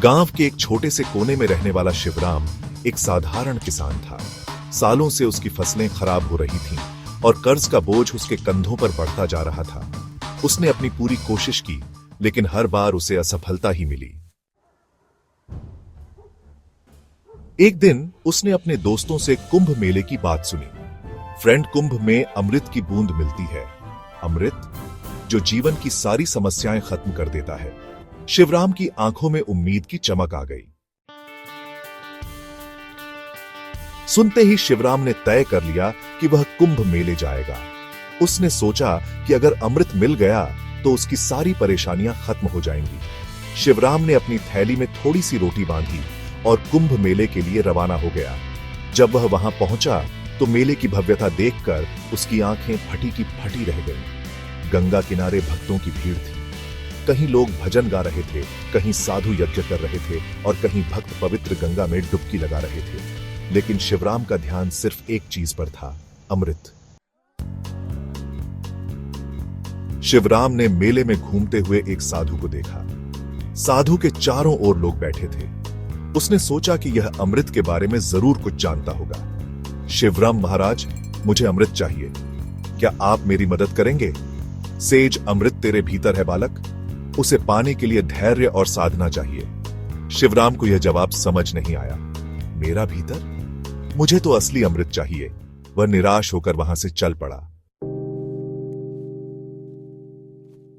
गांव के एक छोटे से कोने में रहने वाला शिवराम एक साधारण किसान था। सालों से उसकी फसलें खराब हो रही थीं और कर्ज का बोझ उसके कंधों पर बढ़ता जा रहा था। उसने अपनी पूरी कोशिश की, लेकिन हर बार उसे असफलता ही मिली। एक दिन उसने अपने दोस्तों से कुंभ मेले की बात सुनी। फ्रेंड, कुंभ में अमृत की बूंद मिलती है, अमृत जो जीवन की सारी समस्याएं खत्म कर देता है। शिवराम की आंखों में उम्मीद की चमक आ गई। सुनते ही शिवराम ने तय कर लिया कि वह कुंभ मेले जाएगा। उसने सोचा कि अगर अमृत मिल गया तो उसकी सारी परेशानियां खत्म हो जाएंगी। शिवराम ने अपनी थैली में थोड़ी सी रोटी बांधी और कुंभ मेले के लिए रवाना हो गया। जब वह वहां पहुंचा तो मेले की भव्यता देखकर उसकी आंखें फटी की फटी रह गईं। गंगा किनारे भक्तों की भीड़ थी। कहीं लोग भजन गा रहे थे, कहीं साधु यज्ञ कर रहे थे और कहीं भक्त पवित्र गंगा में डुबकी लगा रहे थे। लेकिन शिवराम का ध्यान सिर्फ एक चीज पर था, अमृत। शिवराम ने मेले में घूमते हुए एक साधु को देखा। साधु के चारों ओर लोग बैठे थे। उसने सोचा कि यह अमृत के बारे में जरूर कुछ जानता होगा। शिवराम महाराज, मुझे अमृत चाहिए, क्या आप मेरी मदद करेंगे? सेज अमृत तेरे भीतर है बालक, उसे पाने के लिए धैर्य और साधना चाहिए। शिवराम को यह जवाब समझ नहीं आया। मेरा भीतर? मुझे तो असली अमृत चाहिए। वह निराश होकर वहां से चल पड़ा।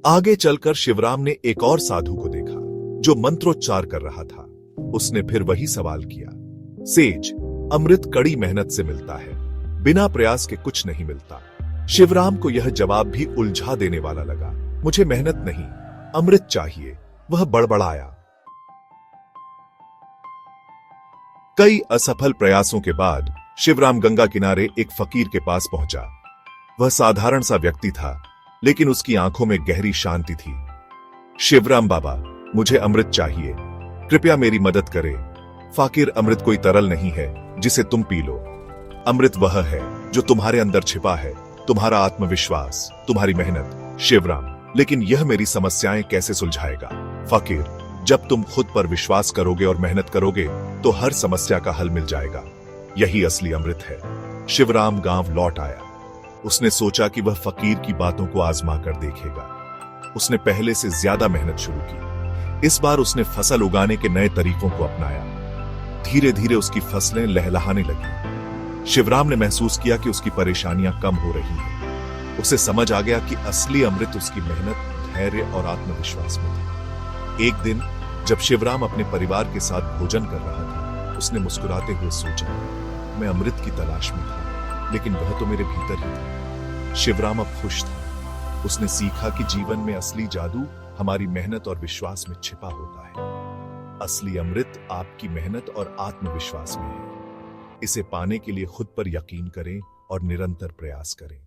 आगे चलकर शिवराम ने एक और साधु को देखा जो मंत्रोच्चार कर रहा था। उसने फिर वही सवाल किया, सेज, अमृत कड़ी मेहनत से मिलता है, बिना प्रयास के कुछ नहीं मिलता। शिवराम को यह जवाब भी उलझा देने वाला लगा। मुझे मेहनत नहीं, अमृत चाहिए, वह बड़बड़ाया। कई असफल प्रयासों के बाद शिवराम गंगा किनारे एक फकीर के पास पहुंचा। वह साधारण सा व्यक्ति था, लेकिन उसकी आंखों में गहरी शांति थी। शिवराम बाबा, मुझे अमृत चाहिए, कृपया मेरी मदद करें। फकीर, अमृत कोई तरल नहीं है जिसे तुम पी लो। अमृत वह है जो तुम्हारे अंदर छिपा है, तुम्हारा आत्मविश्वास, तुम्हारी मेहनत। शिवराम, लेकिन यह मेरी समस्याएं कैसे सुलझाएगा? फकीर, जब तुम खुद पर विश्वास करोगे और मेहनत करोगे तो हर समस्या का हल मिल जाएगा। यही असली अमृत है। शिवराम गांव लौट आया। उसने सोचा कि वह फकीर की बातों को आजमा कर देखेगा। उसने पहले से ज्यादा मेहनत शुरू की। इस बार उसने फसल उगाने के नए तरीकों को अपनाया। धीरे धीरे उसकी फसलें लहलहाने लगी। शिवराम ने महसूस किया कि उसकी परेशानियां कम हो रही हैं। उसे समझ आ गया कि असली अमृत उसकी मेहनत, धैर्य और आत्मविश्वास में था। एक दिन जब शिवराम अपने परिवार के साथ भोजन कर रहा था, उसने मुस्कुराते हुए सोचा, मैं अमृत की तलाश में था, लेकिन वह तो मेरे भीतर ही था। शिवराम अब खुश था। उसने सीखा कि जीवन में असली जादू हमारी मेहनत और विश्वास में छिपा होता है। असली अमृत आपकी मेहनत और आत्मविश्वास में है। इसे पाने के लिए खुद पर यकीन करें और निरंतर प्रयास करें।